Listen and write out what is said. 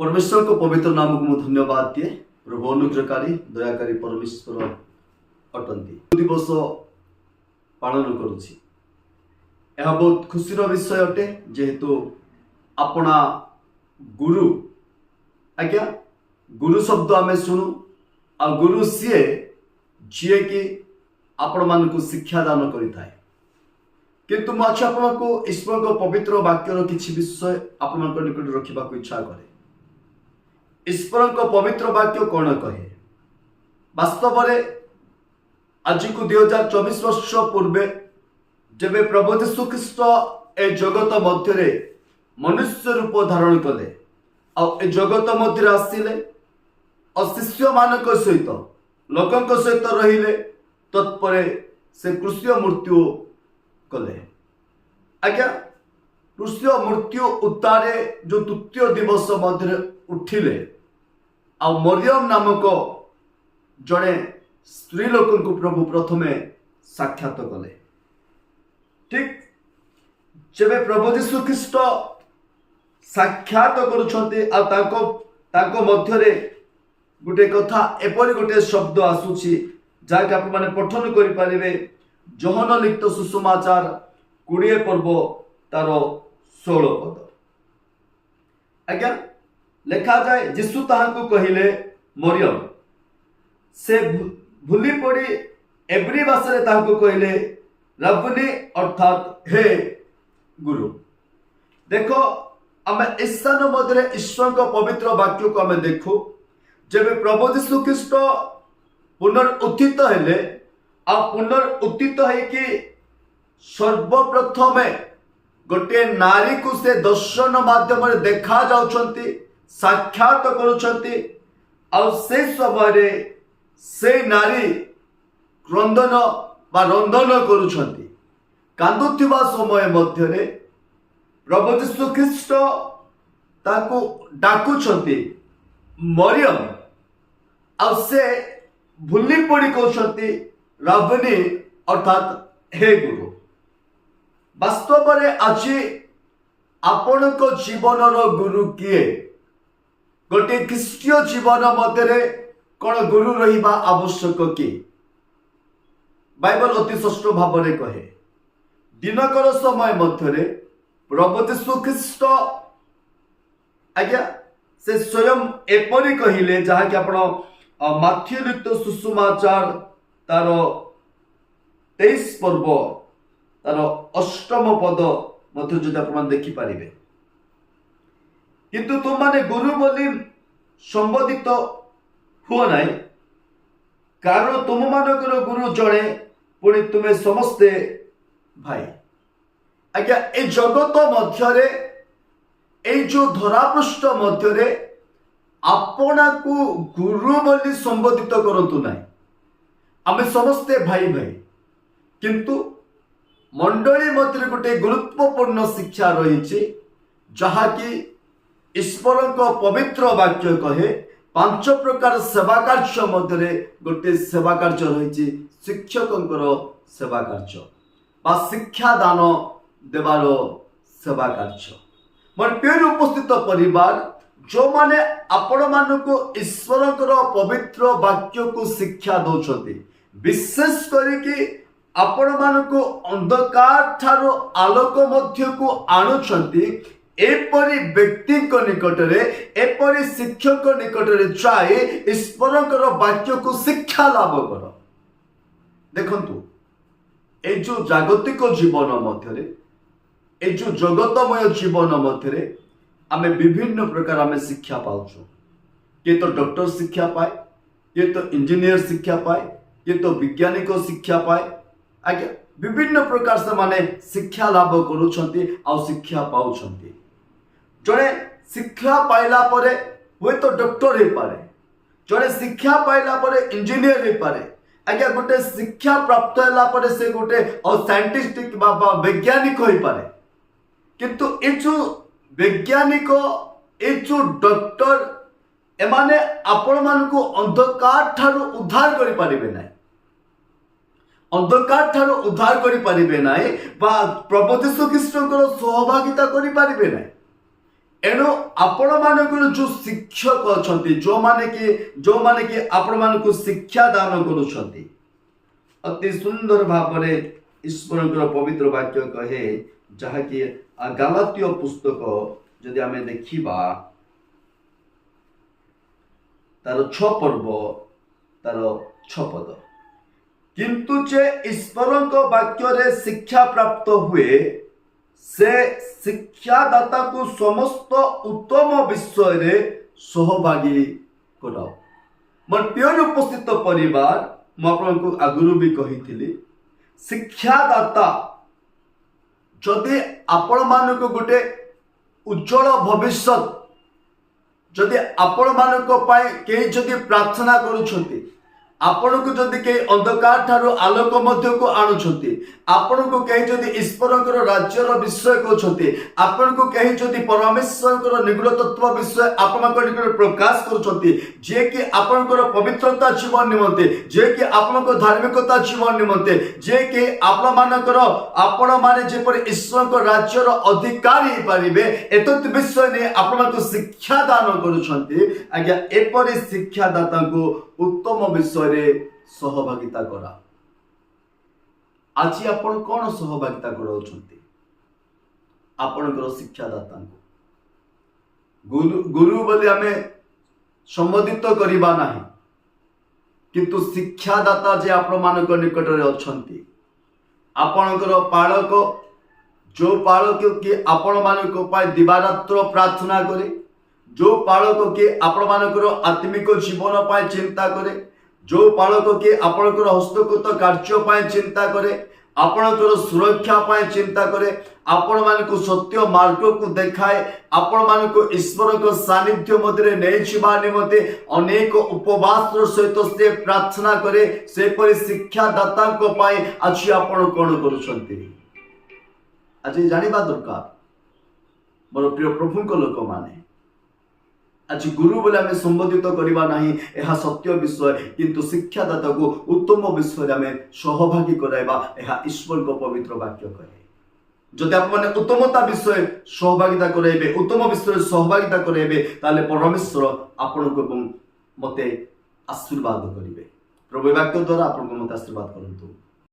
परमेश्वर को पवित्र नाम को धन्यवाद दिए। प्रभु अनुग्रहकारी दयाकारी परमेश्वर अटंती दिवस पालन करुछि। यह बहुत खुशीर विषय अटे जेहेतु अपना गुरु आज्ञा गुरु शब्द आम शुणु आ गुरु सीए जी कि आपण मान को शिक्षा दान करिथाए। किंतु मैं आज आपको ईश्वर को पवित्र वाक्यर किसी विषय आपण निकट रखा इच्छा करे। ईश्वर को पवित्र वाक्य कौन कहे? वास्तव में आज को 2024 वर्ष पूर्वे जब प्रभु यीशु ख्रीष्ट ए जगत मध्य मनुष्य रूप धारण कले और ए जगत मध्य आसिले और शिष्य मान सहित लोकों सहित रहिले तत्पर से क्रूसीय मृत्यु कले। आज्ञा क्रूसीय मृत्यु उत्तारे जो तृतीय दिवस मध्य उठिले आ मरियम नामक जड़े स्त्री लोक को प्रभु प्रथमे साक्षात कले। ठीक जब प्रभु यीशु ख्रीष्ट साक्षात करुछन्ते आ ताको मध्यरे गोटे कथा एपरि गोटे शब्द आसुछि जहाँकि आप माने पठन करि पारिबे। जोहन लिखित सुसमाचार 20 पर्व तार 16 पद। आज्ञा लेखा जाए यीशु ताहाको कहिले मरियम से भूली पड़ी एब्री भाषा ताहाको कहिले रब्बुनी अर्थात हे गुरु। देखो आम ईशान मध्य ईश्वर को पवित्र वाक्य को आम देखु जब प्रभु यीशु ख्रीष्ट पुनरुत्थित हेले आ पुनरुत्थित है सर्वप्रथमे गोटे नारी को से दर्शन माध्यम देखा जाउछंती साक्षात करुछंती और से समय से नारी क्रंदन बा रंदन करुछंती। कांदुथिबा समय मध्य प्रभु यीशु ख्रीष्ट ताको डाकुछंती मरियम और से भूली पड़ी कहते रब्बुनी अर्थात हे गुरु। वास्तव में आज आपण को जीवन गुरु किए? गोटे ख्रीष्टीय जीवन मध्य कौन गुरु रहिबा आवश्यक कि? बाइबल अति स्पष्ट भाव में कहे दिनकर समय मध्य प्रभु यीशु ख्रीष्ट आज्ञा से स्वयं एपरि कहिले जहाँकि आपण माथ्यू लिखित सुसमाचार तार 23 पर्व तार 8 पद मध्य जो आप देखिपारे। किंतु तुम माने गुरु बोली संबोधित हुआ नाई कारण तुम मानकर गुरु जड़े पुणी तुम्हें समस्ते भाई। आज्ञा ए जगत मध्य ए जो धरापृष्ठ मध्य आपना को गुरु बोली संबोधित करंतु नाही। आमे समस्ते भाई भाई किंतु मंडली मध्य गोटे गुरुत्वपूर्ण शिक्षा रही जहा कि ईश्वर को पवित्र वाक्य कहे 5 प्रकार सेवा कार्य मध्य गोटे सेवा कार्य रही शिक्षकों सेवा कार्य बा शिक्षा दान देवार सेवा कार्य। मोर प्रिय उपस्थित परिवार जो माने आपण मानक ईश्वर पवित्र वाक्य को शिक्षा दौरान विशेष करके आपण मानक अंधकार ठारो आलोक मध्य को आणुछंती एपरी व्यक्ति निकट एपरी शिक्षक निकट जाए ईश्वर वाक्य को शिक्षा लाभ कर। देखंतु ए जो जागतिक जीवन मध्य ए जो जगतमय जीवन मध्य आमे विभिन्न प्रकार आमे शिक्षा पाउछु। ये तो डॉक्टर शिक्षा पाए, ये तो इंजीनियर शिक्षा पाए, ये तो वैज्ञानिक शिक्षा पाए। आज्ञा विभिन्न प्रकार से माने शिक्षा लाभ करुछंती आ शिक्षा पाउछंती। जड़े शिक्षा पाइला परे हुए तो डॉक्टर हो पारे, जड़े शिक्षा पाइला परे इंजीनियर हो पारे। आज्ञा गोटे शिक्षा प्राप्त होला परे से गोटे साइंटिस्ट बा वैज्ञानिक हो पारे। किंतु ए जो वैज्ञानिक ए जो डॉक्टर एमाने आपण मान को अंधकार ठारू उद्धार करि पारिबे नाही। अंधकार ठारू उद्धार करि पारिबे नाही बा प्रभु यीशु ख्रीष्टकर सहभागिता करि पारिबे नाही। एणु आपण मानकर जो शिक्षक अच्छा जो माने कि आपण मानक शिक्षा दान करुछंती अति सुंदर भाव ईश्वर पवित्र वाक्य कहे जहाँकि गलातीय पुस्तक जदि आमे देखिबा तार 6 पर्व तार 6 पद किंतु जे ईश्वर वाक्य रे शिक्षा प्राप्त हुए से शिक्षादाता को समस्त उत्तम विषय रे सहभागी कराओ। मोर प्रिय उपस्थित परिवार मुझे आगुरी भी कही शिक्षादाता जदि आपण मानक गोटे उज्जवल भविष्य जदि आपण मानक कई जदि प्रार्थना करुछंती आपण को जदि कई अंधकार ठारू आलोक मध्य को आणुछंती आपण को कई जदि ईश्वरकर राज्यर विषय कहते आपण को कई जदि परमेश्वर निगूढ़ तत्व विषय आपण प्रकाश करुछंती जे कि आपणकर पवित्रता जीवन निमंते जे कि आपणकर धार्मिकता जीवन निमंते जे कि आपण मानकर आपण माने जेपर ईश्वरकर राज्यर अधिकारी पारिबे एतत् विषय ने आपण शिक्षा दान करुछंती आज्ञा एपरि शिक्षादाता को उत्तम विषय रे सहभागिता करा। आज आपण कौन सहभागिता कराउछंती आपणकर शिक्षादाता गुरु बोली आमे संबोधित करिबा नाही किंतु शिक्षादाता जे आपण मानक निकट रे अछंती आपणकर पालक जो पालक कि आपण मानक पाए दिवारात्र प्रार्थना करे जो पालक कि आपण मानकर आत्मिक जीवन पाए चिंता करे जो पालक कि आपणकर हस्तगत कार्य पाए चिंता करे आपणकर सुरक्षा पाए चिंता करे आपण मानक सत्य मार्ग को देखाए आपण मानक ईश्वर को सानिध्य मध्य नहीं छिबा निमते अनेक उपवास सहित से प्रार्थना करे से परि शिक्षादाता को पाए आज आपण कोन करूछंती आज जानिबा दरकार मोर प्रिय प्रभु को लोक माने आज गुरु बोले आम संबोधित करवा नहीं यह सत्य विषय किंतु शिक्षादाता को उत्तम विषय आम सहभागी कराइबा यह ईश्वर को पवित्र वाक्य कहे जदि आप माने उत्तमता विषय सहभागिता कराइबे उत्तम विषय सहभागिता कराइबे ताले परमेश्वर आपण को मते आशीर्वाद करिवे प्रभु वाक्य द्वारा आपण को मते आशीर्वाद करंतु।